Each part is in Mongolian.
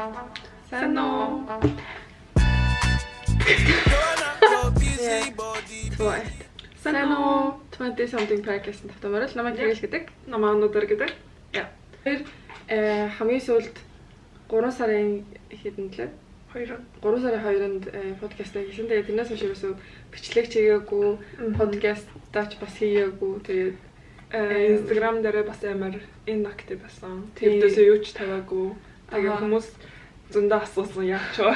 Сайн уу? Сайн уу? 20 something podcast тавтамаар л намайг Тэрэл гэдэг. Намаа өнөөдөр гэдэг. Яа. Тэр хамгийн сүүлд 3 сарын хэдэн лээ? 3 сарын 2-нд подкаст хийсэн. Тэгээд тэрнээс хойш ерөөсөө бичлэг чигээгүй, подкастаач бас хийгээгүй. Тэгээд Instagram дээр бас амар inactive байсан. Тэрдээсээ юу ч тавиагүй. Тэгээд хүмүүс зөндөө асуусан яач вэ?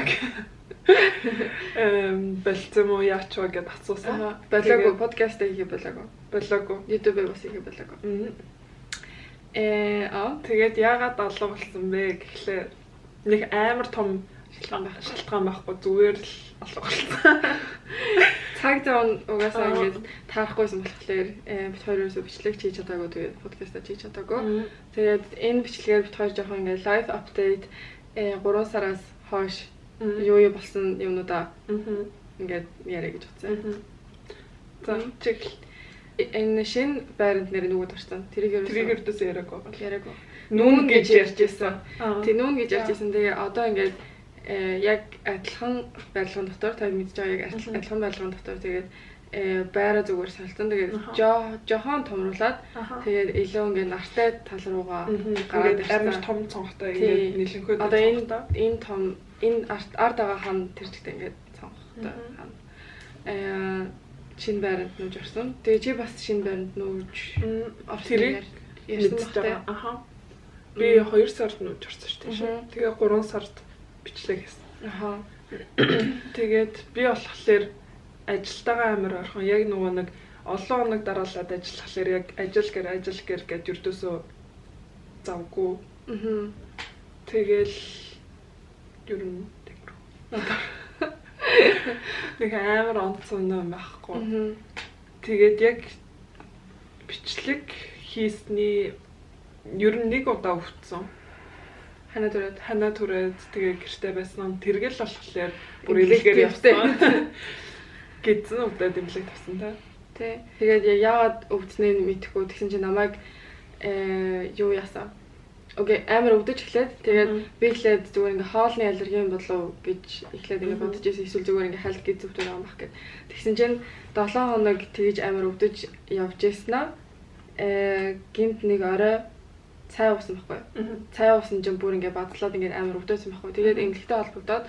Бэлцэм үү яач вэ гэдээ асуусан. Болоогүй подкаст хийх болоогүй. Болоогүй. YouTube бас хийх болоогүй. Тэгээд яагаад алга болсон бэ гэхлээр нэг амар том шалтгаан байхгүй зүгээр л алга болсон. Цаг зав угаасаа ингэж таарахгүйсэн болохоор бит хоёр ерөөсөө бичлэг хийж чадаагүй, тэгээд подкастаа хийж чадаагүй. Тэгээд энэ бичлэгээр бит хоёр жоохон ингэ live update 3 сараас хойш юу болсон юмнуудаа ингээд яриа гэж утсан. За чиг энэ шинэ байранд нэр нүгүүд орсон. Тэрийг ерөөсөө яриаггүй. Нүүн гэж ярьж байсан. Тэг нүүн гэж ярьж байсан. Тэгээ одоо ингээд яг адилхан барилгын дотор та мэдж байгаа яг адилхан барилгын дотор тэгээд байраа зүгээр салтан тэгээд жохон томруулаад тэгээд илүү ингээд нартай тал руугаа гараад амар том цонхтой ингээд нийлэнхөөд одоо энэ том энэ ард байгаа хан тэр чигтээ ингээд цонхтой хан шинэ байранд нүүж орсон. Тэгээ чи бас шинэ байранд нүүж орсон ярьсан байна. Би 2 сард нүүж орсон шүү дээ. Тэгээ 3 сард бичлэг хийсэн. Тэгээд би болохоор ажилтайгаа амар орхон яг нөгөө нэг олон хоног дараалаад ажиллахлаар яг ажил гэр гэд юрдөөсөө завгүй. Тэгэл ер нь нэг амар онцгой юм байхгүй. Тэгээд яг бичлэг хийсний ер нь нэг удаа өвдсөн. Ханаа түрээд тэгээ гэртээ байсан. Тэргэл болохоор бүр илгээр явсан. Гэдсэн удаа дэмлэг тавсан та. Тэ. Тэгээд яагаад өвдснээ мэдэхгүй. Тэгсэн чинь намайг юу яасан. Окей, амар өвдөж эхлээд тэгээд би эхлээд зүгээр ингээ хоолны аллерги юм болов гэж эхлээд ингээ бодож байсан. Эсвэл зүгээр ингээ хальт гэж зүвтэй байгаа юм бах гэд. Тэгсэн чинь 7 хоног тэгж амар өвдөж явж яснаа. Гинт нэг орой цай уусан байхгүй. Цай уусан чинь бүр ингээ бадлаад ингээ амар өвдөөсөн байхгүй. Тэгээд эмнэлэгтэй холбогдоод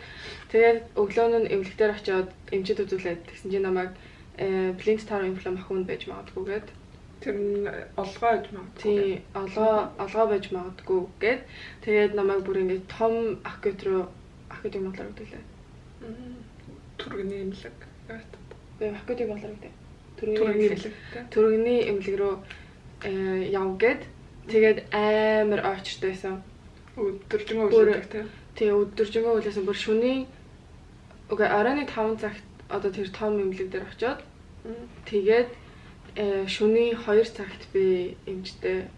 тэгээд өглөө нь эмнэлэгтэр очиод эмчид үзүүлээд тэгсэн чинь намайг Blinkstart inflammation байж магадгүй гэд. Тэр нь олгоо байж магадгүй. Тий, олгоо байж магадгүй гэд. Тэгээд намайг бүр ингээ том акут юм болоор өгдөлээ. Түргэний эмнэлэг. Би акут юм болоор өгдөө. Түргэний эмнэлэг рүү яв гэд. Тэгээд амар очтой байсан. Өдөржингөө үлээдэг тий. Тий, өдөржингөө үлээсэн бүр шөнийн оройн 5 цагт одоо тэр том эмнэлэг дээр очиод тэгээд шөнийн 2 цагт би эмчтэй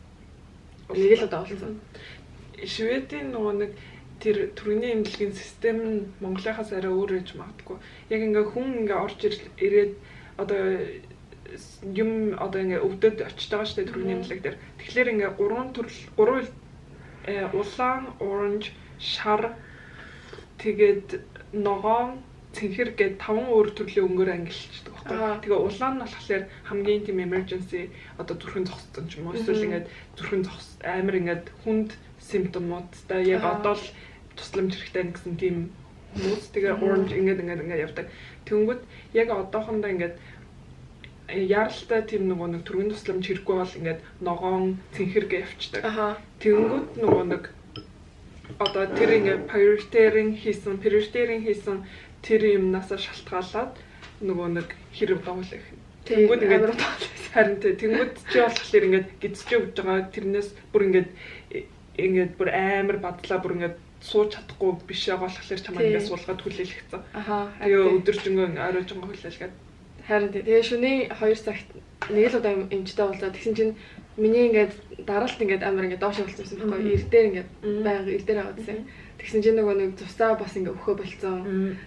нэг л удаа олсон. Шведийн нөгөө нэг тэр түргэний эмнэлгийн систем нь Монголынхаас арай өөр гэж магадгүй. Яг ингээ хүн ингээ орж ирээд одоо юм одоо ингээ өвдөд очиж байгаа шүү дээ түргэний эмнэлэг дээр. Тэгэхээр ингээ 3 төрөл улаан, оранж, шар тэгээд ногоон, цэнхэр гээд 5 өөр төрлийн өнгөөр ангилчихдаг байхгүй. Тэгээ улаан нь болохоор хамгийн тийм emergency одоо зүрхэн зогссон ч юм уу. Эсвэл ингээд зүрхэн амар ингээд хүнд симптомуудтай яг одоо л тусламж хэрэгтэй гэсэн тийм хүмүүс. Тэгээ orange ингээд явдаг. Тэнгүүд яг одоохондоо ингээд яралтай тийм нөгөө нэг түргэн тусламж хэрэггүй бол ингээд ногоон, цэнхэргээ явчихдаг. Тэнгүүд нөгөө нэг одоо тэр ингээд priority-ийн хийсэн тэр юмнаас шалтгаалаад нөгөө нэг хэрэг дагуулах. Тэнгүүд ингээд харин тэнгүүд чи болохоор ингээд гизж өгж байгаа тэрнээс бүр ингээд бүр амар бадлаа бүр ингээд сууж чадахгүй биш байгаа болохоор чамаа ингээд суулгаад хүлээлгэсэн. Тэгээ өдөржингөө оройжонгоо хүлээлгээд харин тэгээ шөнийн 2 цагт нэг л удаа эмчтэй болоод тэгсэн чинь миний ингээд дараалт ингээд амар ингээд доош болсон байсан байхгүй. Ир дээр ингээд байга ир дээр байгаа гэсэн. Тэгсэн чинь нөгөө нэг цусаа бас ингээд өхөө болцсон.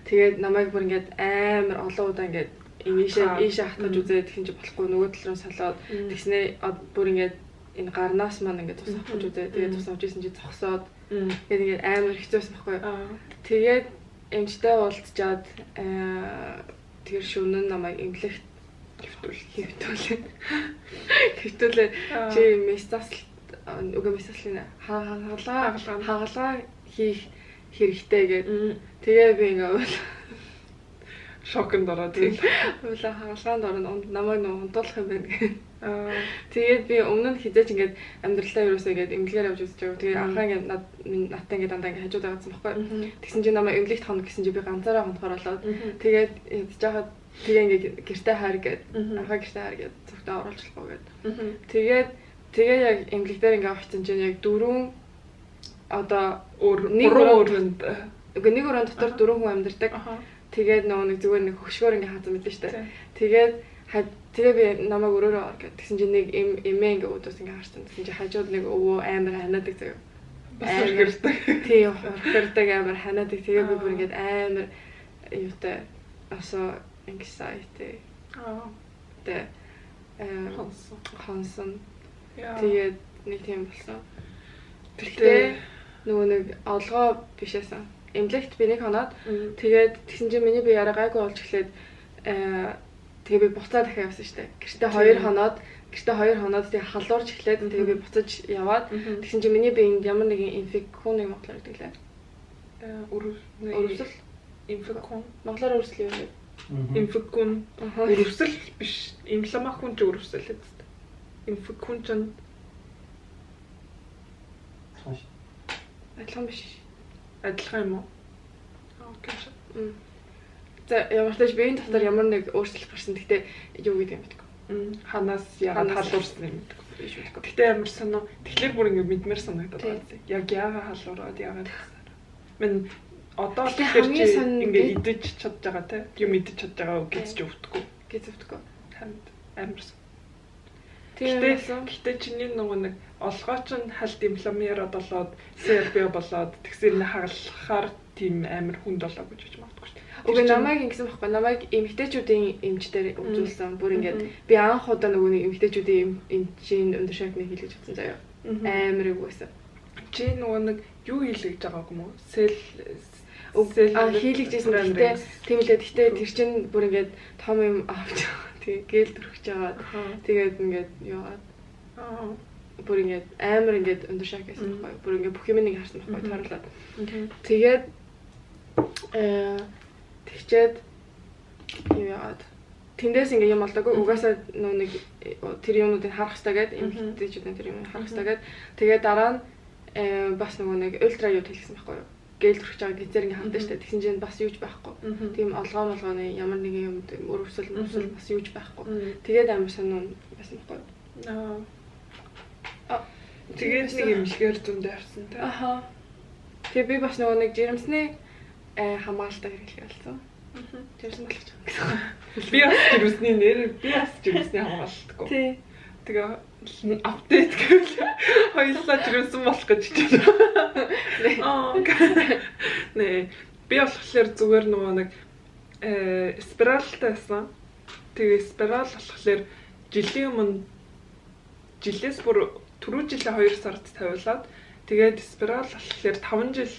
Тэгээд намайг бүр ингээд амар олон удаа ингээд ийшээ хатгаж үзээд тэгсэн чинь болохгүй нөгөө тал руу салаад тэгснээ бүр ингээд энэ гарнаас маань ингээд тус авах гэж үзээ. Тэгээд тус авч исэн чи зогсоод тэгээд ингээд амар хэцүүсэн байхгүй. Тэгээд эмчтэй уулзчаад тэр шөнө намайг эмнэлэгт хэвтүүлээ чи месцаслт месцаслын хагалгаа хийх хэрэгтэй гэдэг. Тэгээ би ингээд шокнд ороод уйлаа хагалгаанд орно намайг унтуулах юм байна гэх. Тэгээд би өмнө нь хизээч ингээд амьдралаа ерөөсөө ингээд эмнэлгээр авч үзэж байгаа. Тэгээд анхаа ингээд надтай ингээд дандаа ингээд хажууд байгаадсан байхгүй. Тэгсэн чинь намайг эмнэлэгт хоног гэсэн чинь би ганцаараа хонохоор болоод тэгээд ядж хаад тэгээ ингээд гэртээ хаар гээд анхаа гэртээ хаар гээд зүгтээ оруулчихлаа гээд. Тэгээд яг эмнэлэг дээр ингээд авчихсан чинь яг 4 одоо нэг өрөөнд нэг өрөөнд дотор 4 хүн амьдардаг. Тэгээд нөгөө нэг зүгээр нэг хөшгөөр ингээ хаацсан мэт л штэ. Тэгээ би намайг өрөөрөө ор гэж. Тэгсэн чинь нэг эмээ ингээ өөдөөс ингээ харсан. Тэгсэн чинь хажууд нэг өвөө амар ханаадаг заяа. Бас өргөрдөг. Тийм өргөрдөг амар ханаадаг. Тэгээ би бүр ингээ амар юутай асоо anxiety. Тэ хонсон. Тэгээд нэг тийм болсон. Тэгтээ нөгөө нэг олгоо бишээсэн. Эмнэлэгт би нэг хоноод тэгээд тэгсэн чинь миний би яраа гайгүй болж эхлээд тэгээ би буцаа дахиад явсан шүү дээ. Гэртээ 2 хоноод тэгээ халуурч эхлээд тэгээ би буцаж яваад тэгсэн чинь миний би энд ямар нэгэн инфекцийн нэг монголоор гэдэг лээ. Өрөвсөл инфекцийн монголоор өрөвсөл юм. Инфекцийн өрөвсөл биш. Инфламмашн ч өрөвсөл л дээ. Инфекцийн ч адилхан биш. Адилхан юм уу? Окей. За ямар ч тааш биеийн дотор ямар нэг өөрчлөлт гарсан. Гэхдээ юу гэдэг юм бэ? Ханаас яагаад халуурсан юм бэ? Гэхдээ ямар сонио. Тэгэхээр бүр ингэ мэдмээр санагдаад байна. Яг яагаад халуураад яагаад гэсэн. Мен одоо тэгэхээр чи ингэ идэж чадж байгаа те. Юм идэж чадж байгаа гэж ч өвдөхгүй. Танд амар. Гэхдээ чиний нөгөө нэг олгооч нь халт инфламмерод болоод СРБ болоод тэгсэр нэ хагалахаар тийм амар хүнд болоо гэж бодож магадгүй шүү дээ. Үгүй намайг ингэсэн байхгүй. Намайг эмэгтэйчүүдийн эмчтэр үзүүлсэн. Бүр ингээд би анх удаа нөгөө нэг эмэгтэйчүүдийн эмчийн өндөр шагныг хийлгэж утсан заяа. Амар үгүйсэн. Чи нөгөө нэг юу хийлгэж байгааг юм уу? Хийлгэжсэн гэхдээ тийм л гэхдээ тэр чинь бүр ингээд том юм авч тэгээ гээл төрөж жагаад тэгээд ингээд яваад бүр ингээд амар ингээд өндөр шаг гэсэн байхгүй бүр ингээд бүх юм нэг харсан байхгүй тоорлоод тэгээд тэгчээд юу яагаад тэндээс ингээд юм болдоггүй угаасаа нөө нэг тэр юмнуудыг харах хэрэгтэй гэдэг эмэгтэйчүүдийн тэр юм харах хэрэгтэй гэдэг тэгээд дараа нь бас нөгөө нэг ультра юу хэлсэн байхгүй юу гээл төрөж байгаа гизээр ингээ хандсан шүү дээ. Тэгсэн чинь бас юуж байхгүй. Тийм олгоо молгооны ямар нэгэн юм өрөвсөл бас юуж байхгүй. Тэгээд амар санаа бас байхгүй. Тэгээд нэг юм шигээр зөндөө харсан те. Аха. Тэгээ би бас нөгөө нэг жирэмсний хамгаалалтаа хэрэглэх болсон. Жирэмсэн болгож байгаа. Би бас жирэмсний нэр би бас жирэмсний хамгаалтгүй. Тий. Тэгээ апдейт гэвэл хоёулаа жирэмсэн болох гэж байна. Нэ би болохоор зүгээр нөгөө нэг спиральтайсан. Тэгээ спираль болохоор жилийн өмнө жилээс бүр түрүү жилээ 2 сард тавиулаад тэгээд спираль болохоор 5 жил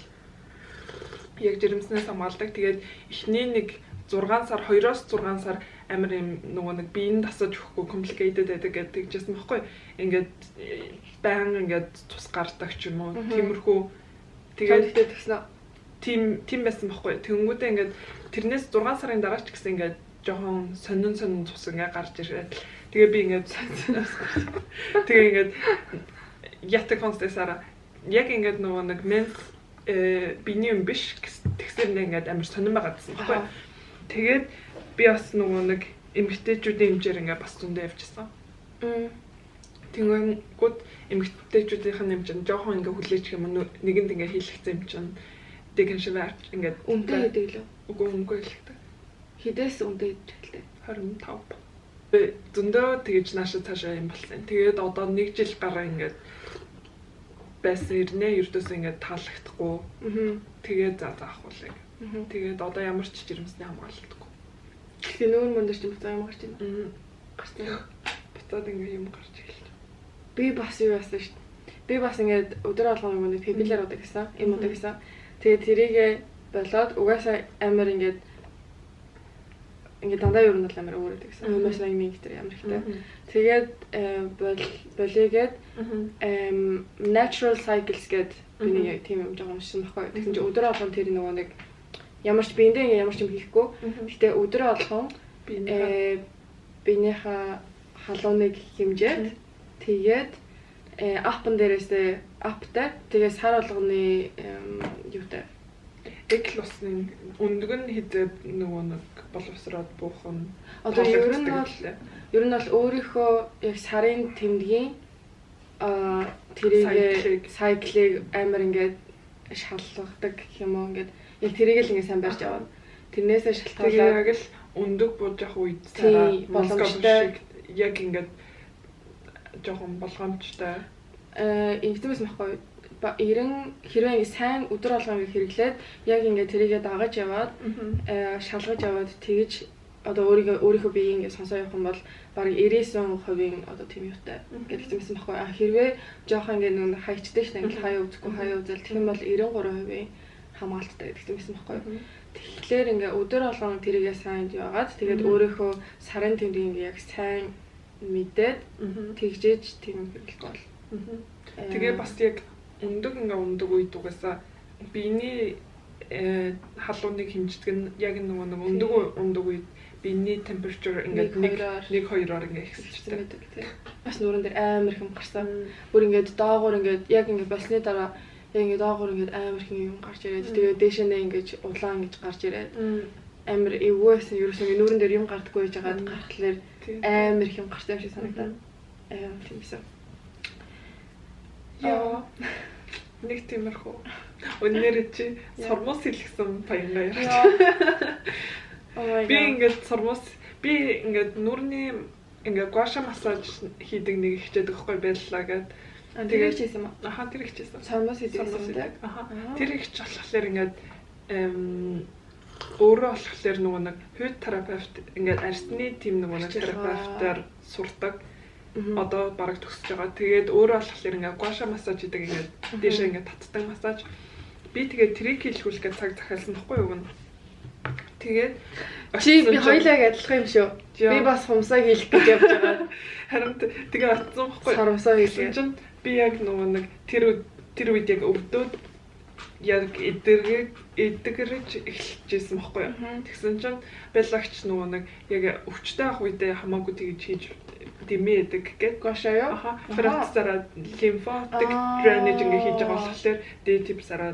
яг жирэмснээс хамгаалдаг. Тэгээд эхний нэг 6 сар 2-оос 6 сар амар юм нөгөө нэг биеийн тасаж өгөхгүй complicated байдаг гэдэг жисэн баггүй. Ингээд баян ингээд тус гардаг ч юм уу. Тиймэрхүү тэгээд тэгсэн тийм байсан баггүй. Тэнгүүдээ ингээд тэрнээс 6 сарын дараа ч гэсэн ингээд жоохон сонин тус ингээд гарч ирээд тэгээ би ингээд тэгээ ингээд ятэ констесара яг ингээд нөгөө нэг менс биений юм биш тэгсээр ингээд амар сонин байгаа гэсэн баггүй. Тэгээд би бас нөгөө нэг эмэгтэйчүүдийн хэмжээр ингээ бас зөндөө явчихсан. Тэнгүүд эмэгтэйчүүдийнх нь хэмжээ жоохон ингээ хүлээж юм нэгэнд ингээ хийлгэсэн юм чинь дэгэншвэр ингээ үнтэй хийдэг лөө. Үгүй үнгүй хэлдэг. Хідээс үнтэй хийдэг лээ. 25. Би зөндөө тэгэж наашаа цаашаа юм болсон. Тэгээд одоо 1 жил гараа ингээ байсан ирнэ ердөөс ингээ таалагдахгүй. Тэгээд заах болыг. Тэгээд одоо ямар ч жирэмсний хамгаалтгүй. Тэгээ нүүр мөндөж юм буцаа юм гарч байна. Гарч байна. Буцаад ингээ юм гарч эхэлж. Би бас юу яасан шүү дээ. Би бас ингээд өдөр болгоно нэг пепилэр удаг гэсэн, юм удаг гэсэн. Тэгээд тэрийгээ болоод угаасаа амар ингээд дандаа ер нь бол амар өөр гэдэг гэсэн. Хүмүүс нэг мэгтэр амар ихтэй. Тэгээд болигээд natural cycles гэдэг би яг тийм юм жоо уншсан байхгүй. Тэгсэн чинь өдөр болгон тэр нөгөө нэг ямар ч биендээ ямар ч юм хийхгүй. Гэтэ өдөр болгон биенийхээ халууныг хэмжээд тэгээд апн дээрээсээ аптай тэгээд сар болгоны юутай экл усны өндөг нь хизээд нөгөө нэг боловсроод буух нь одоо ер нь бол өөрийнхөө яг сарын тэмдгийн тэрийг сайклыг амар ингээд шалгадаг гэх юм уу ингээд яг тэрийг л ингээд сайн барьж аваад тэрнээсээ шалтгаалаад яг л өндөг бууж явах үед цараа боломжтой яг ингээд жоохон болгоомжтой инфтимэс махгүй 90 хэрвээ ингэ сайн өдөр болгоо ингэ хэрэглээд яг ингэ тэрийгээ дагаж яваад шалгаж яваад тэгж одоо өөрийнхөө биеийг ингэ сонсоо явах юм бол бараг 99% одоо тийм юутай гэдэг юмсан байхгүй хэрвээ жоох ингэ нэг хайчтай шнэ ингэ хаяа үзэхгүй хаяа үзэл тэгэх юм бол 93% хамгаалттай гэдэг юмсан байхгүй тэгэхээр ингэ өдөр болгоо тэрийгээ сайн яваад тэгээд өөрийнхөө сарын тэмдгийг ингэ яг сайн мэдээд тэгжээж тийм хэрэглэх бол тэгээ бас яг өндөг үед угаасаа биений халууныг хэмждэг нь яг нөгөө нэг өндөг үед биений температур ингээд 1-2-оор ингээд ихсэлжтэй байдаг тийм. Бас нүрэн дээр амар хэм гарсан. Бүр ингээд доогуур ингээд яг ингээд болсны дараа яг ингээд доогуур ингээд амар хэм юм гарч ирээд тэгээ дээшээ ингээд улаан гэж гарч ирээд амар эвгүйс ерөөсөө нүрэн дээр юм гардаггүй гэж байгаад гарахлаар амар хэм гарсан юм шиг санагдаад. Тиймсэн. Яа. Нэг тиймэрхүү. Өнөөдөр чи сормос хэлсэн баянгаа ярьж. Би ингээд сормос би ингээд нүрний ингээд гуаша массаж хийдэг нэг хичээдэг байхгүй байлаа гэд. Тэгээд хийсэн юм аа. Аха тэр хийсэн. Сормос хийдэг юм. Аха. Тэр их болохоор ингээд өөрөө болохоор нөгөө нэг хүйт терапевт ингээд арсны тим нөгөө нэг терапевтаар сурдаг. Одоо бараг төгсөж байгаа. Тэгээд өөрөө болохоор ингээ гуаша массаж хийдэг ингээ дээшээ ингээ татдаг массаж. Би тэгээд трик хийлгүүл гэж цаг захиалсан байхгүй юу гэнэ. Тэгээд чи би хоёлаа адилхан юм шүү. Би бас хумсаа хийлгэх гэж явж байгаа. Харин тэгээ атсан байхгүй юу? Сарамсаа хийлгээ. Чинь би яг нөгөө нэг тэр үед яг өвдөөд яг эдгэрэж эхэлчихсэн байхгүй юу? Тэгсэн чинь байлагч нөгөө нэг яг өвчтэй ах үедээ хамаагүй тэгж хийж димээдэг гэдэг гошоо юу? Аха. Фрацаараа лимфатик дренэж ингээ хийж байгаа болохоор D-типсараа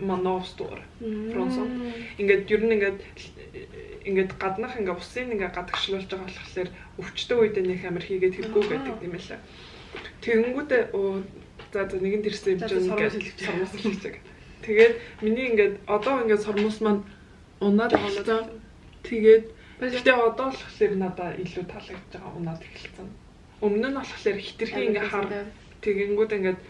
моноустор. Фронсон. Ингээд ер нь ингээд гаднах ингээ усын ингээ гадагшлуулж байгаа болохоор өвчтэй үедээ нэг амар хийгээд хэрэггүй байдаг юм байна. Тэгэнгүүтээ за нэгэн дэрсэн юм чинь ингээд сормос хэлчихэг. Тэгээд миний ингээд одоо ингээд сормос маань унаад байгаа. Тэгээд гэхдээ одоо болохоор надад илүү таалагдж байгаа унаад эхэлсэн. Өмнө нь болохоор хитрхи ингээ хар тэгэнгүүт ингээд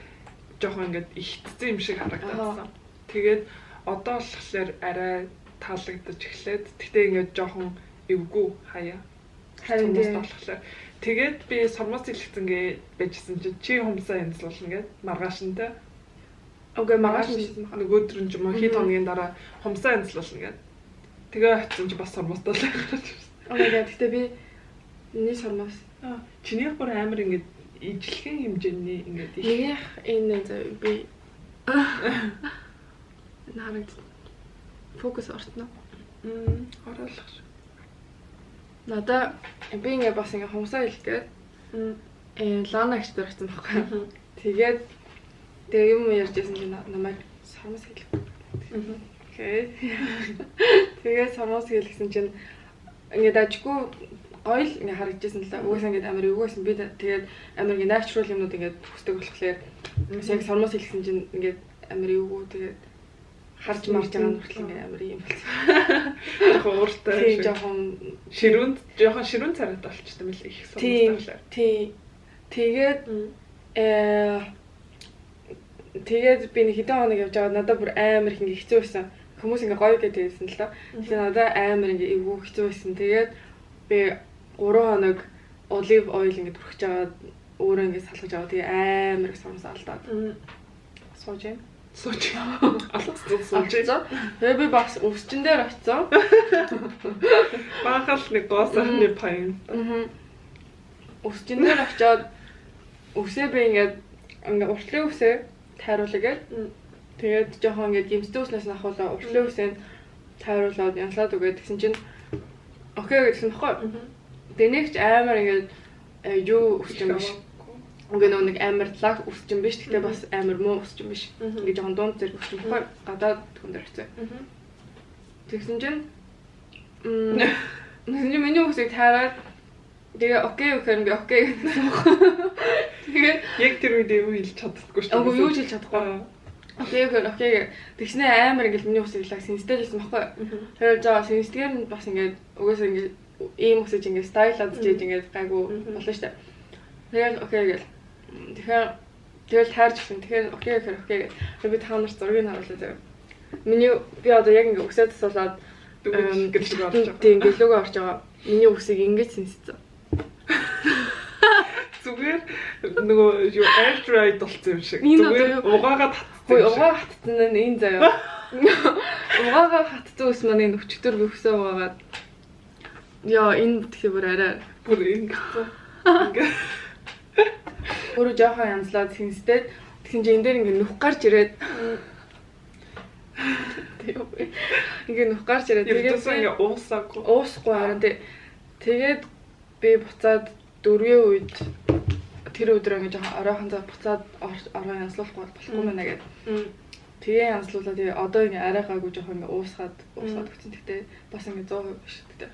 жоохон ингээд ихтсэн юм шиг харагдсан. Тэгээд одоо болохоор арай таалагдаж эхлээд тэгтээ ингээд жоохон эвгүй хаяа. Харин болохоор тэгээд би сормос хэлцэнгээ байжсэн чи хумсаа янзлуулна гэд маргаашинтай. Окей маргааш нөгөө өдрөн ч юм уу хэд хоногийн дараа хумсаа янзлуулна гэд. Тэгээ очсон чи бас сормостой л гарч ирсэн. Окей гэхдээ би нэг сормос. Чиний бүр амар ингээд ижлэхэн хэмжээний ингээд нэг энэ би нарыг фокус ортно. Ороолох шүү. Надаа би ингээ бас ингээ хумсаа хэлгээд ланагч дурсан байхгүй. Тэгээд юм ярьжсэн чи намайг сормос хэлэх. Окей. Тэгээд сормос хэлсэн чинь ингээ дажгүй гоё л ингээ харагдажсэн л да. Угаасаа ингээ амар өвгөөсөн би тэгээд амар ингээ natural юмнууд ингээ хүсдэг болохоор яг сормос хэлсэн чинь ингээ амар өвгөө тэгээд харж марж байгаа нь хүртэл ингээ амар юм болсон. Жоохон ууртай. Тийм жоохон ширүүн царайтай болчихсон мэл их сормостой. Тийм. Тэгээд би нэг хэдэн хоног явж байгаа надад бүр амар их ингээ хэцүү байсан. Хүмүүс ингээ гоё гэдээсэн л доо. Тэгэхээр надад амар ингээ эвгүй хэцүү байсан. Тэгээд би 3 хоног olive oil ингээ түрхэж байгаа өөрөө ингэ салгаж аваа. Тэгээ амар их сормсоо алдаад. Сууж юм. Сууж. Алцсан сууж. Тэгээ би бас өсчин дээр очсон. Баахал нэг гоосны пайн. Өсчин дээр очиод өсөө би ингээд уртлын өсөө тайруулаа гээд тэгээд жоохон ингээд гимстэй үснээс нь ахуулаа уртлын үсэнд тайруулаад янзлаад үгээд тэгсэн чинь окей гэсэн баггүй. Тэгээ нэгч амар ингээд юу өсч юм биш. Ингээд нэг амар лаг өсч юм биш. Тэгтээ бас амар муу өсч юм биш. Ингээд жоохон дунд зэрэг өсч юм баггүй. Гадаад хүн дээр хэвчээ. Тэгсэн чинь миний үсийг тайраад тэгээ окей гэхээр би окей гэсэн баггүй. Тэгээ яг тэр үед юу хэлж чаддаггүй шүү дээ. Үгүй юу ч хэлж чадахгүй. Окей гэхээр окей тэгснэ амар ингээд миний үсийг лаг синстежсэн баггүй. Тэгээд жаа синстгээр нь бас ингээд угаасаа ингээд ийм үсэж ингээд стайлаад чийж ингээд гайгүй болно шүү дээ. Тэгээд окей гэл. Тэгэхээр таарч гисэн. Тэгэхээр окей гэхээр окей гэл. Би та нарт зургийг харууллаа заяа. Би одоо яг ингээд үсээ тасуулаад гэж орж байгаа. Тийм гэлөөгөө орж байгаа. Миний үсийг ингэж синссэн. Зүгээр нөгөө юу air dry болсон юм шиг. Зүгээр угаагаад татсан. Хөөе угаа хатсан нь энэ заяа. Угаагаа хатсан ус маань энэ өчтөр гөвсөө угаагаад яа энэ бүтгэх бүр арай бүр ингээ өөрөө жоохон янзлаад синстэй. Тэгсэн чинь энэ дээр ингээ нүх гарч ирээд ингээ нүх гарч ирээд тэгээд ингээ уусахгүй харин тэгээд би буцаад 4-ийн үед тэр өдрөө ингээ жоохон оройхонцоо буцаад ороо янзлуулахгүй болохгүй мэнэ гэдэг. Тэгээ янзлуулаад тэгээ одоо ингээ арай гайгүй жоохон ингээ уусгаад өгсөн. Тэгтээ бас ингээ 100% биш тэгтээ.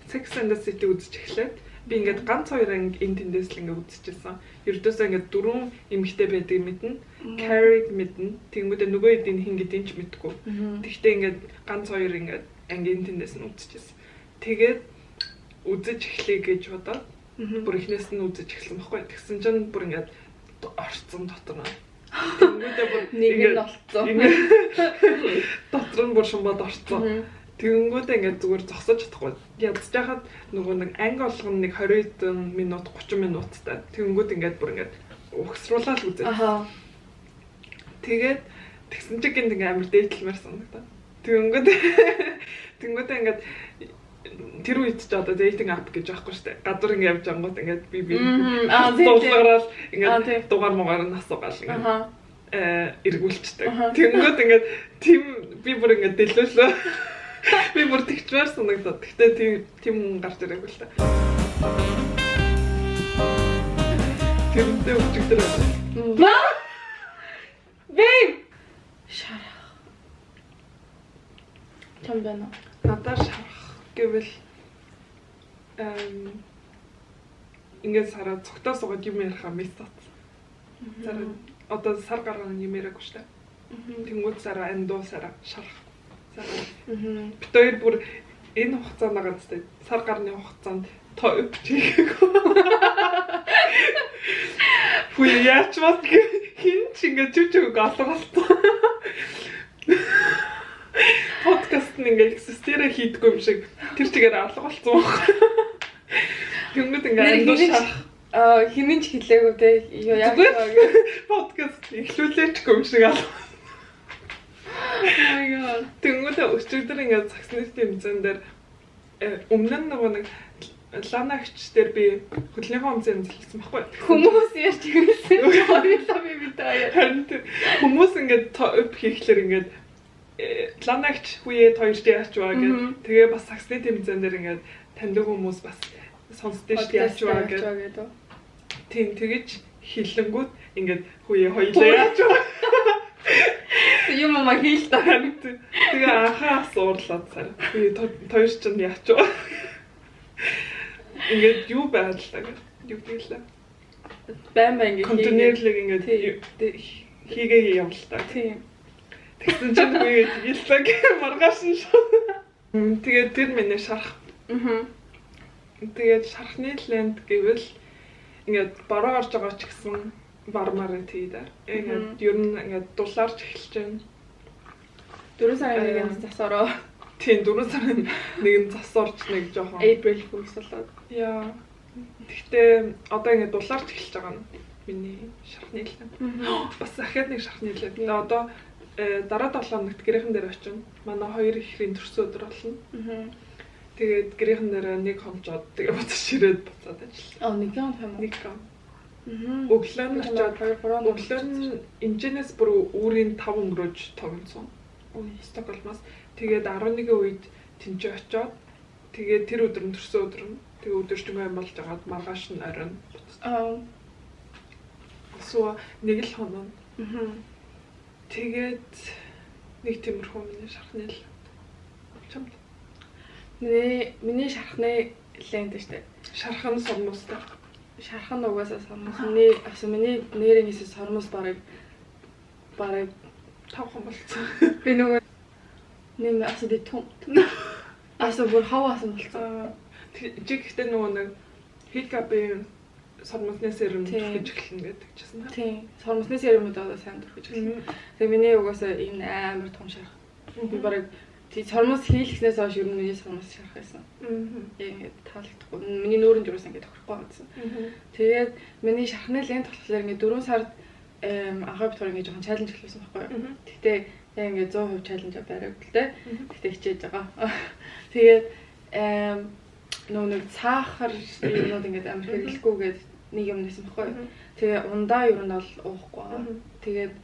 Sex and the City үзэж эхлээд би ингээд ганц хоёр анги энэ тэндээс л ингээд үзчихсэн. Ердөөсөө ингээд 4 эмэгтэй байдаг мэднэ. Carrie мэднэ. Тэнгүүдээ нөгөө эдийн хин гэдгийг ч мэдгүй. Тэгтээ ингээд ганц хоёр ингээд анги энэ тэндээс нь үзчихсэн. Тэгээд үзэж эхлэе гэж бодоод бүр эхнээс нь үзэж эхэлсэн байхгүй. Тэгсэн чинь бүр ингээд орцсон дотор нь. Тэнгүүдээ бүр нэг нь олцсон. Дотор нь бүр шумбад орцсон. Тэнгүүдээ ингээд зүгээр зогсож чадахгүй. Ядж жахад нөгөө нэг анги олгоно нэг 20 минут 30 минуттай. Тэнгүүд ингээд бүр ингээд угсруулаад үзээ. Тэгээд тэгсэн чинь гинт ингээд амар дээдлмээр санагдаа. Тэнгүүдээ ингээд тэр үед ч одоо dating app гэж аахгүй штэ. Гадуур ингээд явж ангууд ингээд би дуулгараад ингээд дугаар муугаар нь асуугаал ингээд эргүүлчтэй. Тэнгүүд ингээд тийм би бүр ингээд дэлгүүлээ. Би бүр тэгчмээр санагдаад. Гэтэ тийм хүн гарч ирээгүй л та. Тэрнээ өчигдөр байна. Babe. Шарах. Том байна. Надад шарах гэвэл ингээд сараа цогтоо суугаад юм ярих юм стат. Сараа одоо сар гаргана юм яриаггүй штэ. Тэнгүүд сараа эндоо сараа шарах. Бид хоёр бүр энэ хугацаанд ганцтай сар гарны хугацаанд тоо өвчгээгүй. Хүү яач мат хин ч ингэ чүчүүг алгалтсан. Подкаст нэг эксистерэ хийдгүй юм шиг тэр чигээр алга болсон баг. Тэнгүүд ингээ хинэн ч хэлээгүй те яа подкаст эхлүүлээчгүй юм шиг алга. Oh my god. Тэнгүүдээ өчигдөр ингээд цагсны тэмцээн дээр өмнө нь нөгөө нэг ланагч дээр би хөдөлгөөний хэмжээнд хэлсэн байхгүй. Хүмүүс ярьж ирсэн. Хоёулаа би битээ. Хүмүүс ингээд топ хийхлээр ингээд ланагч хүүе хоёрт яач байгаа гэдэг. Тэгээ бас цагсны тэмцээн дээр ингээд таньдаг хүмүүс бас сонсдөө шүү яач байгаа гэдэг. Тийм тэгэж хиллэнгүүд ингээд хүүе хоёулаа яач байгаа. Юм маа хийл таа. Тэгээ анхаас уурлаад цаа. Би хоёр ч яач вэ? Ингээд юу байдлаа гэж юу гэлээ. Байн ингээд контейнерлэг ингээд хийгээ явуултаа. Тийм. Тэгсэн чинь би хэллэг маргааш нь. Тэгээд тэр миний шарах. Тэгээд шархны ленд гэвэл ингээд бараа орж байгаа ч гэсэн бармаар тийдэр. Ингээд ер нь ингээд дулаарч эхэлж байна. 4 сарын нэгэн засаараа. Тийм 4 сарын нэгэн засаарч нэг жоохон April Fools болоод. Яа. Гэхдээ одоо ингэ дулаарч эхэлж байгаа нь миний шархны хэлэн. Бас ахаад нэг шархны хэлээ. Тэгээ одоо дараа 7 хоногт гэрийнхэн дээр очино. Манай 2 ихрийн төрсөн өдөр болно. Тэгээд гэрийнхэн дээр нэг хонжоод тэгээ буцаж ирээд буцаад ажиллаа. Нэг юм юм. Нэг гам. Өглөө нь очиод өглөө нь инженеэс бүр үүрийн 5 өнгөрөөж тогтсон. Стокгольмоос тэгээд 11 үед тэнцээ очиод тэгээд тэр өдөр нь төрсөн өдөр нь тэгээ өдөржингөө амлж агаад маргааш нь оройн. So нэг л хоноо. Тэгээд нэг тиймэрхүү миний шархны л. Чамд. Миний шархны лэнд штэ. Шархан сормостой. Шархан угаасаа сормос. Миний нэрээс сормос барыг 5 хон болцсон. Би нөгөө нэг асууж том. Асуу бүр хаваасан болцсон. Жигтэй нөгөө нэг хикапын сормосны сэрэм төрж эхэлнэ гэдэг чийсэн. Тийм. Сормосны сэрэмүүд одоо сайн төрж эхэлнэ. Тэгээ миний угаасаа энэ амар том шарх. Би барыг сормос хийлгснээс хойш ер нь миний сормос шарх байсан. Ингээд таалагдахгүй. Миний нүүрэн жуурс ингээд тохирохгүй байсан. Тэгээд миний шархны лент болохоор ингээд 4 сард анхаа битгаар ингээд жоохон чаленж эхлүүлсэн байхгүй юу. Гэхдээ яг ингээд 100% чаленж барайг л дээ. Гэхдээ хичээж байгаа. Тэгээд нөгөө нэг цаахар юмнууд ингээд амар хэрэглэхгүйгээд нэг юм нэсэн байхгүй юу. Тэгээ ундаа ер нь бол уухгүй байгаа. Тэгээд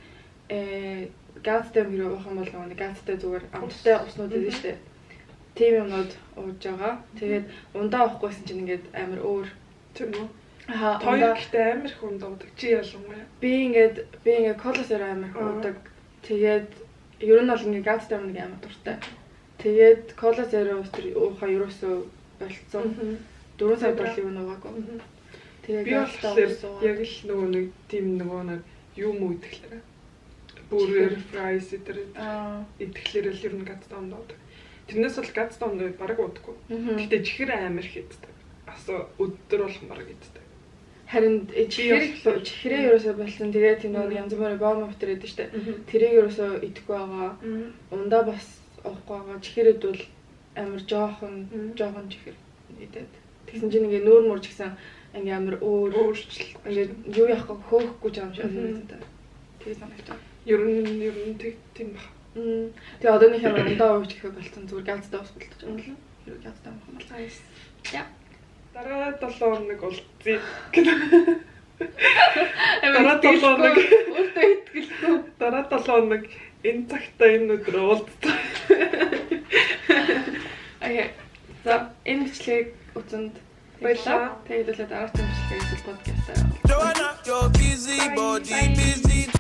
газтай мөрөө уух юм бол нөгөө газтай зүгээр амттай уснууд байдаг шүү дээ. Тийм юмнууд ууж байгаа. Тэгээд ундаа уухгүйсэн чинь ингээд амар өөр тийм үү. Хоёр ихтэй амар их ундаа уудаг. Чи ялангуяа. Би ингээд колосоор амар уудаг. Тэгээд ер нь бол ингээд газтай нэг амар дуртай. Тэгээд колосоор уухаа ерөөсөө болцсон. 4 сар бол юу нуугаагүй. Тэгээд би болохоор яг л нөгөө нэг тийм нөгөө нэг юм үүдэхлээр бүрээр фрайс идэхлээр л ер нь газтай ундаа. Тэрнээс бол газтай ундаа бараг уудаггүй. Гэхдээ чихэр амар хийддэг. Асуу өдөр болох бараг иддэг. Харин чихрээ ерөөсөө болсон. Тэгээд тийм нөгөө янз бүрийн бом өвтөр идэв штэ. Тэрийг ерөөсөө идэхгүй байгаа. Ундаа бас уухгүй байгаа. Чихэрэд бол амар жоохон чихэр идээд. Тэгсэн чинь ингээ нүүр мөрж гисэн ингээ амар өөрчлөлт. Ингээ юу яахгүй хөөхгүй юм шиг байна. Тэгээ санагдав. Ер нь тийм баг. Тэгээ одоо нэг амар ундаа ууж ихэ болцсон. Зүгээр газтай ус болчих юм л. Юу газтай юм бол. Яа. Дараа 7 хоног уулзъя. Дараа 7 хоног өөртөө итгэлгүй. Дараа 7 хоног энэ цагтаа энэ өдөр уулзъя. Окей. За энэ бичлэгийг үзэнд баярлалаа. Тэгээд л дараагийн бичлэгийг подкастаа.